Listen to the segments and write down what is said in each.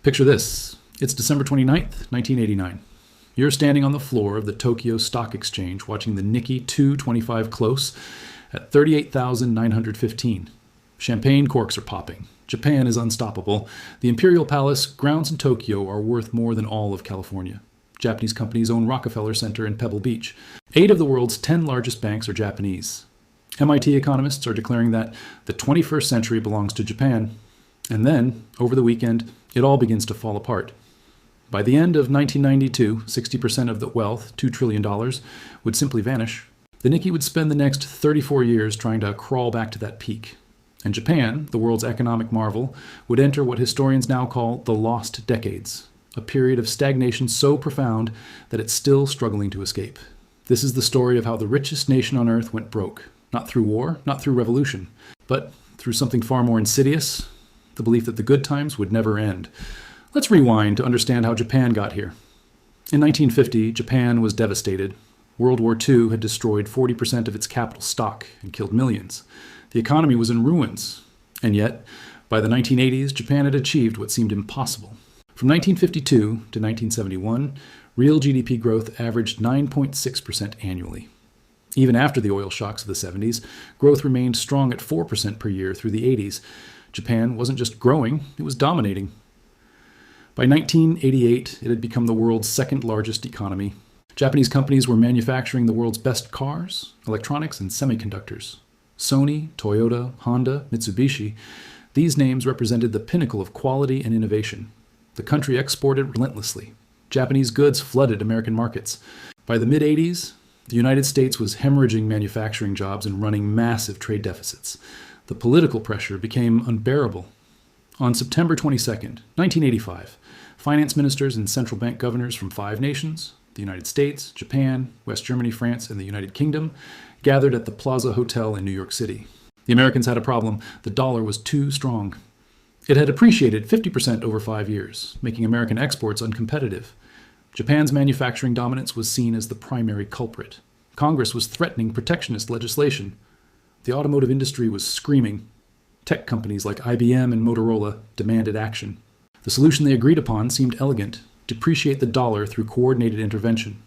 Picture this. It's December 29th, 1989. You're standing on the floor of the Tokyo Stock Exchange watching the Nikkei 225 close at 38,915. Champagne corks are popping. Japan is unstoppable. The Imperial Palace grounds in Tokyo are worth more than all of California. Japanese companies own Rockefeller Center in Pebble Beach. 8 of the world's 10 largest banks are Japanese. MIT economists are declaring that the 21st century belongs to Japan. And then, over the weekend, it all begins to fall apart. By the end of 1992, 60% of the wealth, $2 trillion, would simply vanish. The Nikkei would spend the next 34 years trying to crawl back to that peak. And Japan, the world's economic marvel, would enter what historians now call the lost decades, a period of stagnation so profound that it's still struggling to escape. This is the story of how the richest nation on earth went broke, not through war, not through revolution, but through something far more insidious, the belief that the good times would never end. Let's rewind to understand how Japan got here. In 1950, Japan was devastated. World War II had destroyed 40% of its capital stock and killed millions. The economy was in ruins. And yet, by the 1980s, Japan had achieved what seemed impossible. From 1952 to 1971, real GDP growth averaged 9.6% annually. Even after the oil shocks of the 70s, growth remained strong at 4% per year through the 80s. Japan wasn't just growing, it was dominating. By 1988, it had become the world's second largest economy. Japanese companies were manufacturing the world's best cars, electronics, and semiconductors. Sony, Toyota, Honda, Mitsubishi, these names represented the pinnacle of quality and innovation. The country exported relentlessly. Japanese goods flooded American markets. By the mid-80s, the United States was hemorrhaging manufacturing jobs and running massive trade deficits. The political pressure became unbearable. On September 22, 1985, finance ministers and central bank governors from 5 nations, the United States, Japan, West Germany, France, and the United Kingdom, gathered at the Plaza Hotel in New York City. The Americans had a problem. The dollar was too strong. It had appreciated 50% over 5 years, making American exports uncompetitive. Japan's manufacturing dominance was seen as the primary culprit. Congress was threatening protectionist legislation. The automotive industry was screaming. Tech companies like IBM and Motorola demanded action. The solution they agreed upon seemed elegant: depreciate the dollar through coordinated intervention.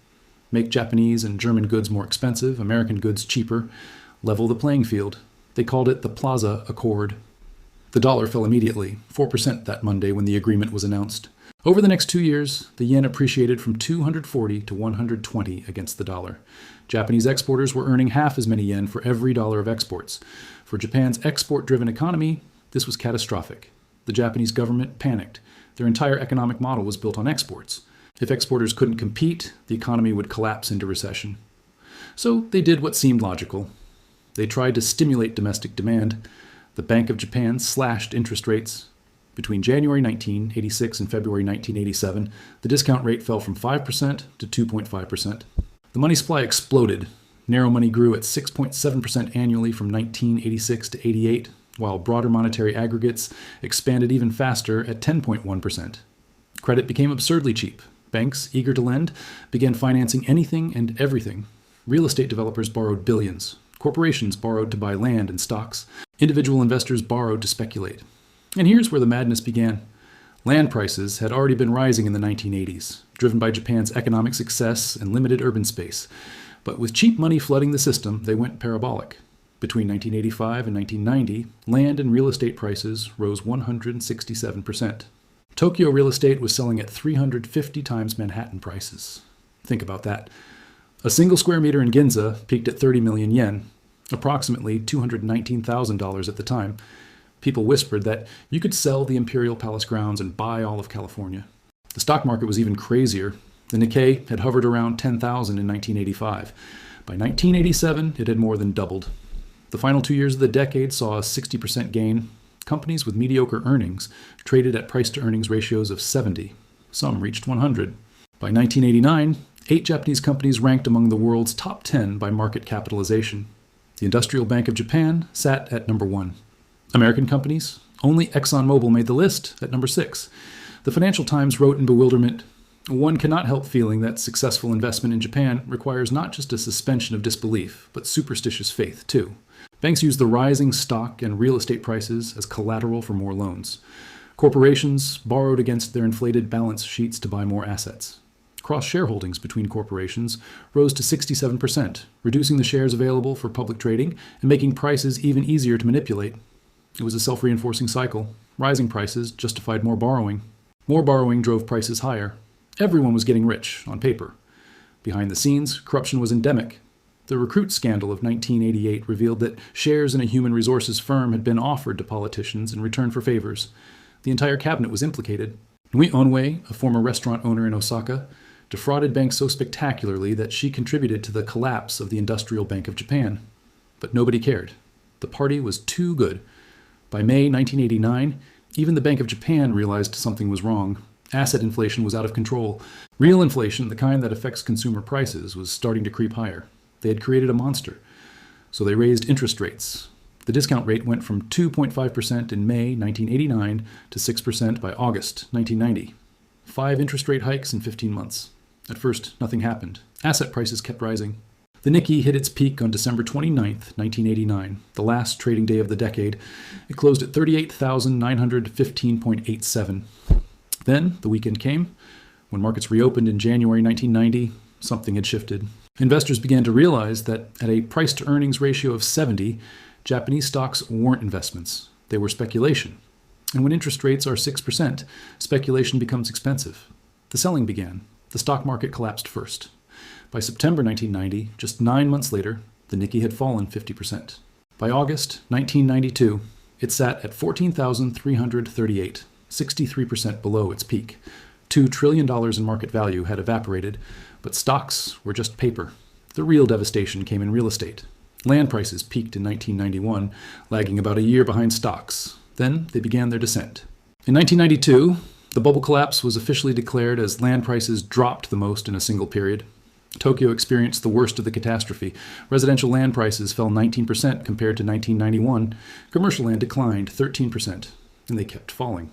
Make Japanese and German goods more expensive, American goods cheaper, level the playing field. They called it the Plaza Accord. The dollar fell immediately, 4% that Monday when the agreement was announced. Over the next 2 years, the yen appreciated from 240 to 120 against the dollar. Japanese exporters were earning half as many yen for every dollar of exports. For Japan's export-driven economy, this was catastrophic. The Japanese government panicked. Their entire economic model was built on exports. If exporters couldn't compete, the economy would collapse into recession. So they did what seemed logical. They tried to stimulate domestic demand. The Bank of Japan slashed interest rates. Between January 1986 and February 1987, the discount rate fell from 5% to 2.5%. The money supply exploded. Narrow money grew at 6.7% annually from 1986 to 88, while broader monetary aggregates expanded even faster at 10.1%. Credit became absurdly cheap. Banks, eager to lend, began financing anything and everything. Real estate developers borrowed billions. Corporations borrowed to buy land and stocks. Individual investors borrowed to speculate. And here's where the madness began. Land prices had already been rising in the 1980s, driven by Japan's economic success and limited urban space. But with cheap money flooding the system, they went parabolic. Between 1985 and 1990, land and real estate prices rose 167%. Tokyo real estate was selling at 350 times Manhattan prices. Think about that. A single square meter in Ginza peaked at 30 million yen, approximately $219,000 at the time. People whispered that you could sell the Imperial Palace grounds and buy all of California. The stock market was even crazier. The Nikkei had hovered around 10,000 in 1985. By 1987, it had more than doubled. The final 2 years of the decade saw a 60% gain. Companies with mediocre earnings traded at price-to-earnings ratios of 70. Some reached 100. By 1989, 8 Japanese companies ranked among the world's top 10 by market capitalization. The Industrial Bank of Japan sat at number 1. American companies, only ExxonMobil made the list at number 6. The Financial Times wrote in bewilderment, "One cannot help feeling that successful investment in Japan requires not just a suspension of disbelief, but superstitious faith, too. Banks use the rising stock and real estate prices as collateral for more loans. Corporations borrowed against their inflated balance sheets to buy more assets. Cross-shareholdings between corporations rose to 67%, reducing the shares available for public trading and making prices even easier to manipulate. It was a self-reinforcing cycle. Rising prices justified more borrowing. More borrowing drove prices higher. Everyone was getting rich, on paper. Behind the scenes, corruption was endemic. The recruit scandal of 1988 revealed that shares in a human resources firm had been offered to politicians in return for favors. The entire cabinet was implicated. Runaway, a former restaurant owner in Osaka, defrauded banks so spectacularly that she contributed to the collapse of the Industrial Bank of Japan. But nobody cared. The party was too good. By May 1989, even the Bank of Japan realized something was wrong. Asset inflation was out of control. Real inflation, the kind that affects consumer prices, was starting to creep higher. They had created a monster. So they raised interest rates. The discount rate went from 2.5% in May 1989 to 6% by August 1990. 5 interest rate hikes in 15 months. At first, nothing happened. Asset prices kept rising. The Nikkei hit its peak on December 29, 1989, the last trading day of the decade. It closed at 38,915.87. Then, the weekend came. When markets reopened in January 1990, something had shifted. Investors began to realize that at a price-to-earnings ratio of 70, Japanese stocks weren't investments. They were speculation. And when interest rates are 6%, speculation becomes expensive. The selling began. The stock market collapsed first. By September 1990, just 9 months later, the Nikkei had fallen 50%. By August 1992, it sat at 14,338, 63% below its peak. $2 trillion in market value had evaporated, but stocks were just paper. The real devastation came in real estate. Land prices peaked in 1991, lagging about a year behind stocks. Then they began their descent. In 1992, the bubble collapse was officially declared as land prices dropped the most in a single period. Tokyo experienced the worst of the catastrophe. Residential land prices fell 19% compared to 1991. Commercial land declined 13%, and they kept falling.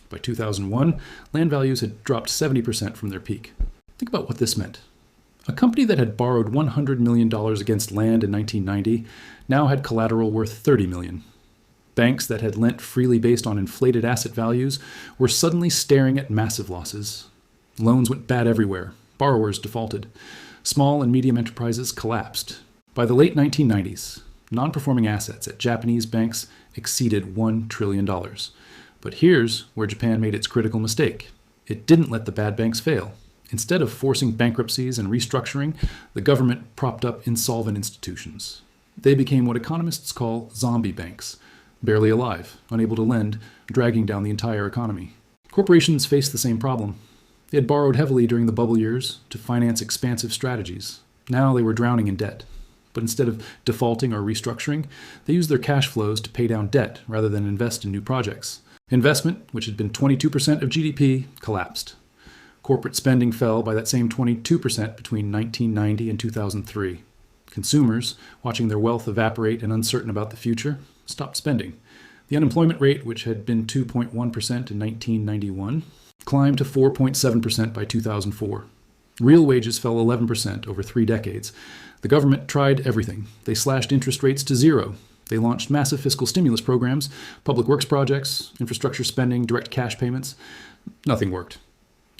By 2001, land values had dropped 70% from their peak. Think about what this meant. A company that had borrowed $100 million against land in 1990 now had collateral worth $30 million. Banks that had lent freely based on inflated asset values were suddenly staring at massive losses. Loans went bad everywhere. Borrowers defaulted. Small and medium enterprises collapsed. By the late 1990s, non-performing assets at Japanese banks exceeded $1 trillion. But here's where Japan made its critical mistake. It didn't let the bad banks fail. Instead of forcing bankruptcies and restructuring, the government propped up insolvent institutions. They became what economists call zombie banks, barely alive, unable to lend, dragging down the entire economy. Corporations faced the same problem. They had borrowed heavily during the bubble years to finance expansive strategies. Now they were drowning in debt. But instead of defaulting or restructuring, they used their cash flows to pay down debt rather than invest in new projects. Investment, which had been 22% of GDP, collapsed. Corporate spending fell by that same 22% between 1990 and 2003. Consumers, watching their wealth evaporate and uncertain about the future, stopped spending. The unemployment rate, which had been 2.1% in 1991, climbed to 4.7% by 2004. Real wages fell 11% over 3 decades. The government tried everything. They slashed interest rates to zero. They launched massive fiscal stimulus programs, public works projects, infrastructure spending, direct cash payments. Nothing worked.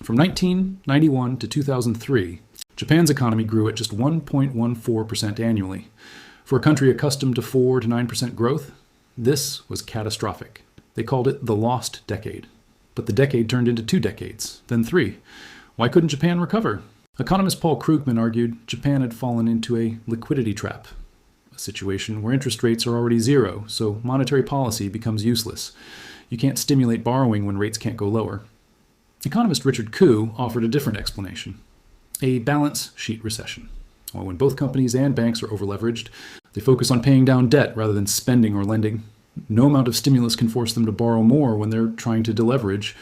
From 1991 to 2003, Japan's economy grew at just 1.14% annually. For a country accustomed to 4 to 9% growth, this was catastrophic. They called it the lost decade. But the decade turned into 2 decades, then 3. Why couldn't Japan recover? Economist Paul Krugman argued Japan had fallen into a liquidity trap, a situation where interest rates are already zero, so monetary policy becomes useless. You can't stimulate borrowing when rates can't go lower. Economist Richard Koo offered a different explanation: a balance sheet recession. Well, when both companies and banks are overleveraged, they focus on paying down debt rather than spending or lending. No amount of stimulus can force them to borrow more when they're trying to deleverage.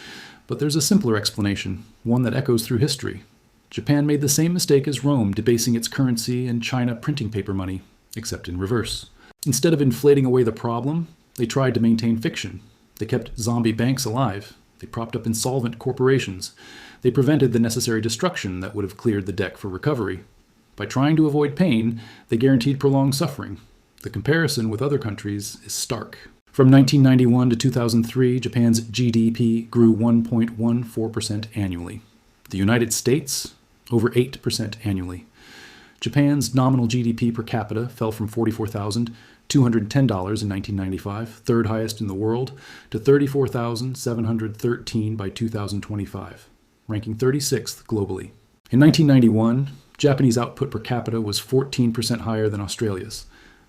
But there's a simpler explanation, one that echoes through history. Japan made the same mistake as Rome, debasing its currency, and China printing paper money, except in reverse. Instead of inflating away the problem, they tried to maintain fiction. They kept zombie banks alive. They propped up insolvent corporations. They prevented the necessary destruction that would have cleared the deck for recovery. By trying to avoid pain, they guaranteed prolonged suffering. The comparison with other countries is stark. From 1991 to 2003, Japan's GDP grew 1.14% annually. The United States, over 8% annually. Japan's nominal GDP per capita fell from $44,210 in 1995, third highest in the world, to $34,713 by 2025, ranking 36th globally. In 1991, Japanese output per capita was 14% higher than Australia's.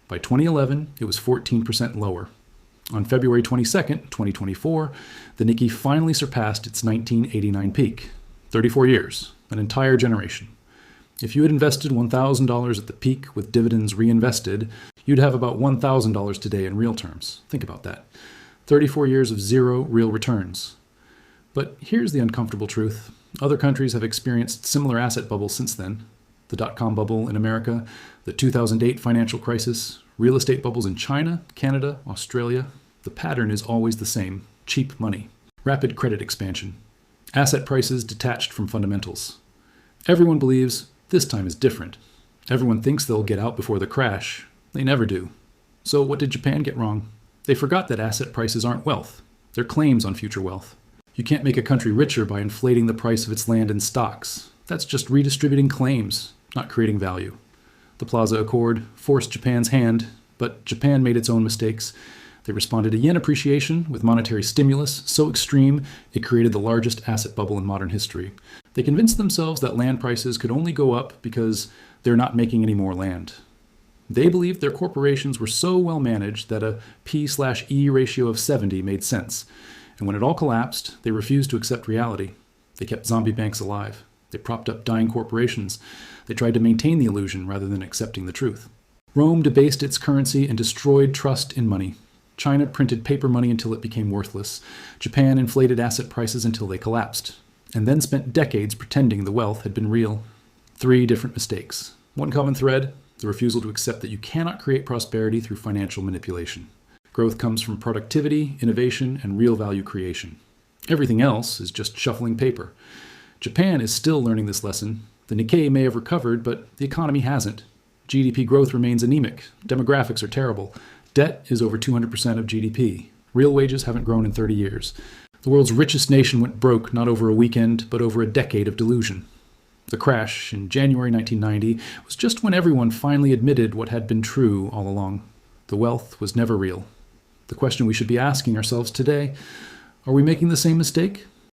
By 2011, it was 14% lower. On February 22, 2024, the Nikkei finally surpassed its 1989 peak. 34 years, an entire generation. If you had invested $1,000 at the peak with dividends reinvested, you'd have about $1,000 today in real terms. Think about that. 34 years of zero real returns. But here's the uncomfortable truth. Other countries have experienced similar asset bubbles since then. The dot-com bubble in America, the 2008 financial crisis, real estate bubbles in China, Canada, Australia. The pattern is always the same: cheap money, rapid credit expansion, asset prices detached from fundamentals. Everyone believes this time is different. Everyone thinks they'll get out before the crash. They never do. So what did Japan get wrong? They forgot that asset prices aren't wealth. They're claims on future wealth. You can't make a country richer by inflating the price of its land and stocks. That's just redistributing claims, not creating value. The Plaza Accord forced Japan's hand, but Japan made its own mistakes. They responded to yen appreciation with monetary stimulus so extreme it created the largest asset bubble in modern history. They convinced themselves that land prices could only go up because they're not making any more land. They believed their corporations were so well managed that a P/E ratio of 70 made sense. And when it all collapsed, they refused to accept reality. They kept zombie banks alive. They propped up dying corporations. They tried to maintain the illusion rather than accepting the truth. Rome debased its currency and destroyed trust in money. China printed paper money until it became worthless. Japan inflated asset prices until they collapsed, and then spent decades pretending the wealth had been real. 3 different mistakes. One common thread: the refusal to accept that you cannot create prosperity through financial manipulation. Growth comes from productivity, innovation, and real value creation. Everything else is just shuffling paper. Japan is still learning this lesson. The Nikkei may have recovered, but the economy hasn't. GDP growth remains anemic. Demographics are terrible. Debt is over 200% of GDP. Real wages haven't grown in 30 years. The world's richest nation went broke not over a weekend, but over a decade of delusion. The crash in January 1990 was just when everyone finally admitted what had been true all along. The wealth was never real. The question we should be asking ourselves today: are we making the same mistake?